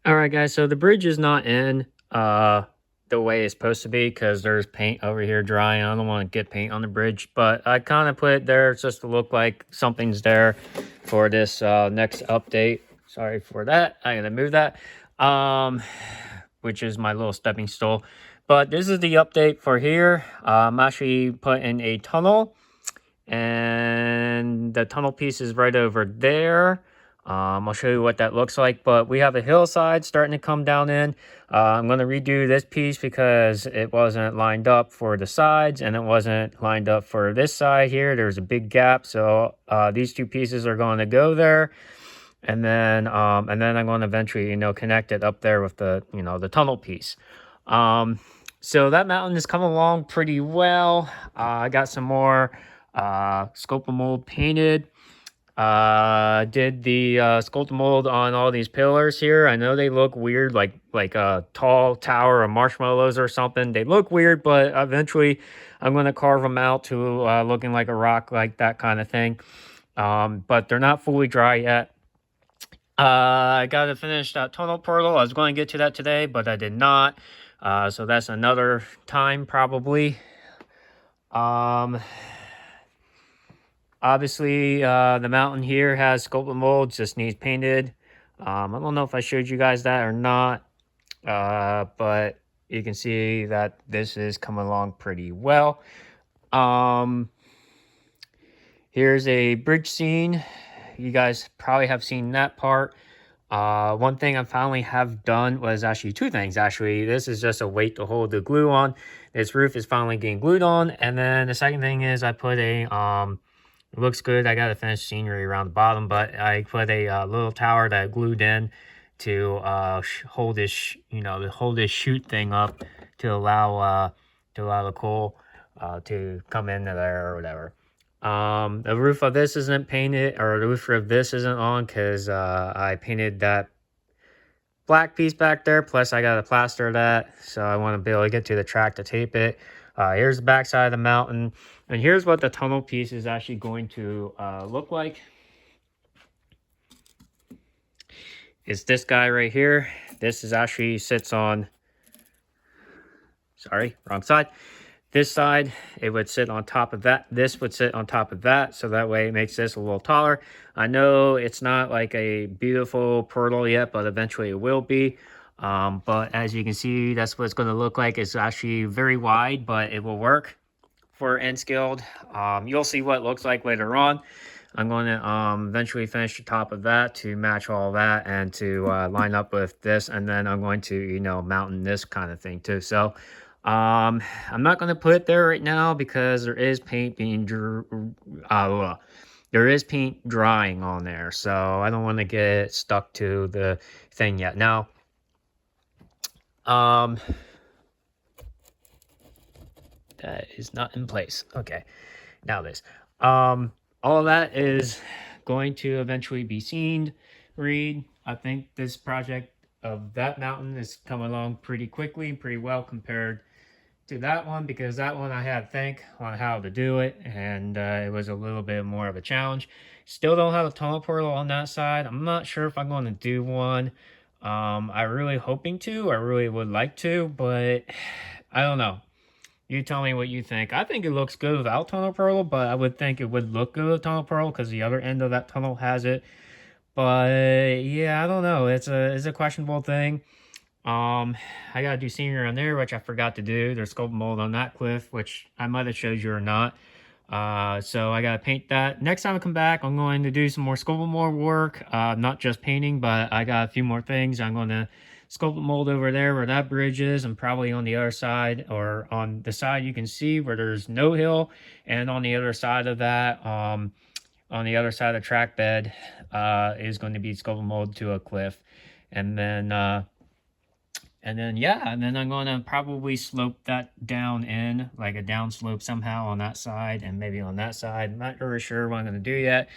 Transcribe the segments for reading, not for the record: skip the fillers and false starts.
All right, guys. So the bridge is not in the way it's supposed to be because there's paint over here drying. I don't want to get paint on the bridge, but I kind of put it there just to look like something's there for this next update. Sorry for that. I'm gonna move that, which is my little stepping stool. But this is the update for here. I'm actually putting a tunnel, and the tunnel piece is right over there. I'll show you what that looks like, but we have a hillside starting to come down in. I'm going to redo this piece because it wasn't lined up for the sides and it wasn't lined up for this side here. There's a big gap, so these two pieces are going to go there, and then I'm going to eventually, connect it up there with the, the tunnel piece. So that mountain is coming along pretty well. I got some more sculpt mold painted. Did the sculpt mold on all these pillars here. I know they look weird, like a tall tower of marshmallows or something. They look weird, but eventually I'm going to carve them out to looking like a rock, like that kind of thing. But they're not fully dry yet. I got to finish that tunnel portal. I was going to get to that today, but I did not. So that's another time probably. Obviously, the mountain here has sculpted molds, just needs painted. I don't know if I showed you guys that or not, but you can see that this is coming along pretty well. Here's a bridge scene. You guys probably have seen that part. One thing I finally have done was actually two things. Actually, this is just a weight to hold the glue on. This roof is finally getting glued on, and then the second thing is I put a it looks good. I got to finish scenery around the bottom, but I put a little tower that I glued in to hold this, to hold this chute thing up to allow the coal to come in there or whatever. The roof of this isn't painted, or the roof of this isn't on because I painted that black piece back there. Plus, I got to plaster that, so I want to be able to get to the track to tape it. Here's the back side of the mountain, and here's what the tunnel piece is actually going to look like. It's this guy right here. This is actually sits on, sorry, wrong side. This side, it would sit on top of that. This would sit on top of that, so that way it makes this a little taller. I know it's not like a beautiful portal yet, but eventually it will be. But as you can see, that's what it's going to look like. It's actually very wide, but it will work for N-skilled. You'll see what it looks like later on. I'm going to eventually finish the top of that to match all that and to line up with this, and then I'm going to, mountain this kind of thing too. So I'm not going to put it there right now because there is paint being there is paint drying on there, so I don't want to get stuck to the thing yet. Now, that is not in place. Okay, now this. All of that is going to eventually be seen. I think this project of that mountain is coming along pretty quickly, pretty well compared to that one, because that one I had to think on how to do it, and it was a little bit more of a challenge. Still don't have a tunnel portal on that side. I'm not sure if I'm going to do one. I really hoping to. I really would like to, but I don't know. You tell me what you think. I think it looks good without tunnel portal, but I would think it would look good with tunnel portal because the other end of that tunnel has it. But yeah, I don't know. It's a questionable thing. I gotta do scenery on there, which I forgot to do. There's sculpt mold on that cliff, which I might have showed you or not. So I gotta paint that. Next time I come back, I'm going to do some more sculpt mold work. Not just painting, but I got a few more things. I'm going to sculpt mold over there where that bridge is, and probably on the other side, or on the side you can see where there's no hill, and on the other side of that, on the other side of the track bed, is going to be sculpt mold to a cliff, and then yeah, and then I'm going to probably slope that down in, like a down slope somehow on that side and maybe on that side. I'm not really sure what I'm going to do yet.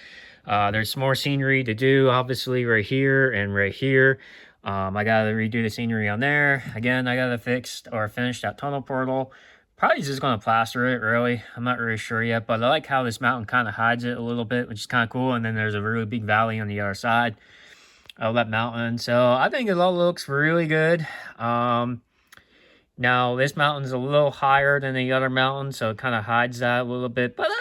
There's more scenery to do, obviously, right here and right here. I got to redo the scenery on there. Again, I got to fix or finish that tunnel portal. Probably just going to plaster it, really. I'm not really sure yet, but I like how this mountain kind of hides it a little bit, which is kind of cool. And then there's a really big valley on the other side. of that mountain. So I think it all looks really good. Um, Now this mountain's a little higher than the other mountain, so it kind of hides that a little bit. But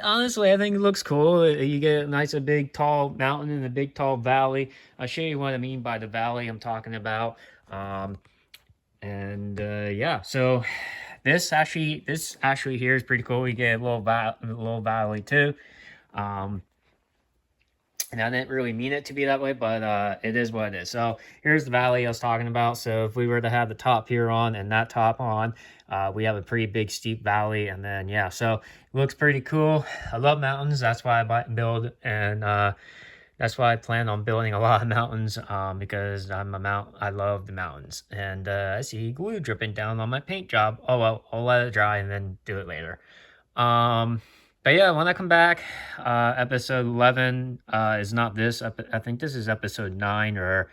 honestly, I think it looks cool. You get a nice, a big, tall mountain and a big, tall valley. I'll show you what I mean by the valley I'm talking about. Um, and yeah, so this actually here is pretty cool. You get a little valley too. Um, and I didn't really mean it to be that way, but it is what it is. So here's the valley I was talking about. So if we were to have the top here on and that top on, we have a pretty big steep valley. And then, yeah, so it looks pretty cool. I love mountains. That's why I buy and build. And that's why I plan on building a lot of mountains, because I love the mountains. And I see glue dripping down on my paint job. Oh, well, I'll let it dry and then do it later. Um, but yeah, when I come back, episode 11 is not this. I think this is episode 9 or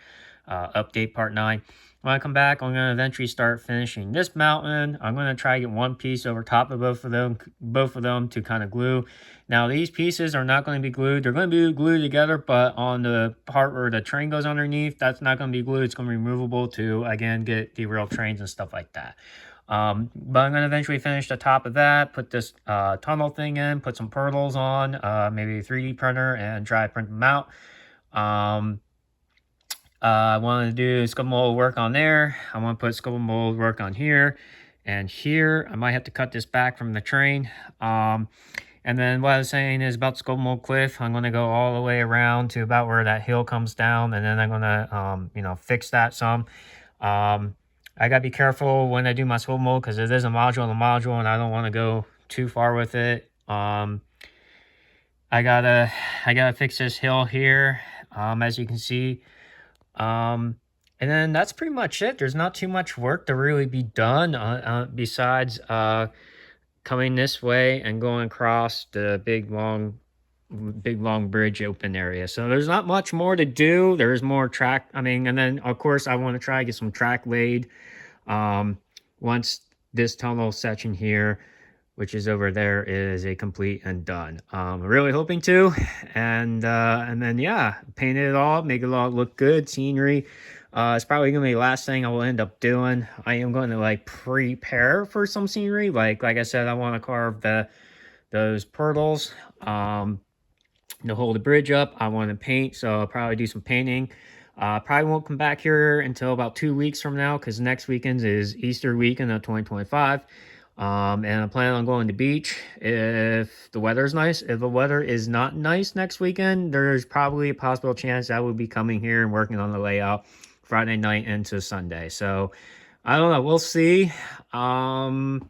update part 9. When I come back, I'm going to eventually start finishing this mountain. I'm going to try to get one piece over top of both of them to kind of glue. Now, these pieces are not going to be glued. They're going to be glued together, but on the part where the train goes underneath, that's not going to be glued. It's going to be removable to, again, get derailed trains and stuff like that. But I'm going to eventually finish the top of that, put this tunnel thing in, put some purtles on, maybe a 3D printer, and try to print them out. I want to do sculpt mold work on there. I want to put sculpt mold work on here. And here, I might have to cut this back from the train. And then what I was saying is about the sculpt mold cliff, I'm going to go all the way around to about where that hill comes down. And then I'm going to, fix that some. I gotta be careful when I do my sculpt mold because it is a module and I don't want to go too far with it. I gotta fix this hill here, as you can see. And then that's pretty much it. There's not too much work to really be done besides coming this way and going across the big long bridge open area. So there's not much more to do. There's more track. And then of course I want to try to get some track laid. Once this tunnel section here, which is over there, is a complete and done. I'm really hoping to, and then yeah, paint it all, make it all look good, scenery. It's probably gonna be the last thing I will end up doing. I am going to like prepare for some scenery. Like I said, I want to carve those purtles to hold the bridge up. I want to paint, so I'll probably do some painting. Probably won't come back here until about 2 weeks from now because next weekend is Easter weekend of 2025. And I'm planning on going to the beach if the weather's nice. If the weather is not nice next weekend, there's probably a possible chance I will be coming here and working on the layout Friday night into Sunday. So I don't know. We'll see. I'm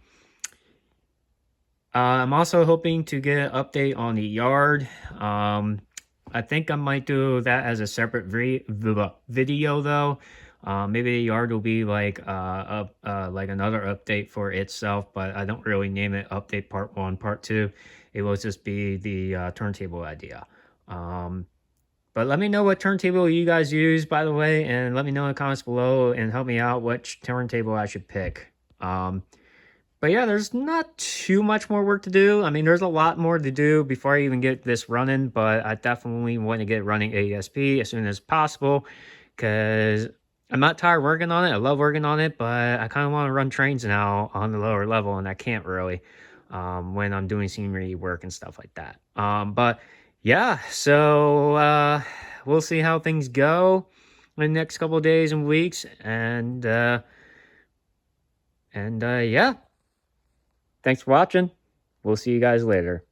also hoping to get an update on the yard. I think I might do that as a separate video though. Maybe the yard will be like another update for itself, but I don't really name it update part 1, part 2. It will just be the turntable idea. But let me know what turntable you guys use, by the way, and let me know in the comments below and help me out which turntable I should pick. But yeah, there's not too much more work to do. There's a lot more to do before I even get this running, but I definitely want to get running ASP as soon as possible because I'm not tired working on it. I love working on it, but I kind of want to run trains now on the lower level, and I can't really when I'm doing scenery work and stuff like that. But yeah, so we'll see how things go in the next couple of days and weeks, and yeah. Thanks for watching. We'll see you guys later.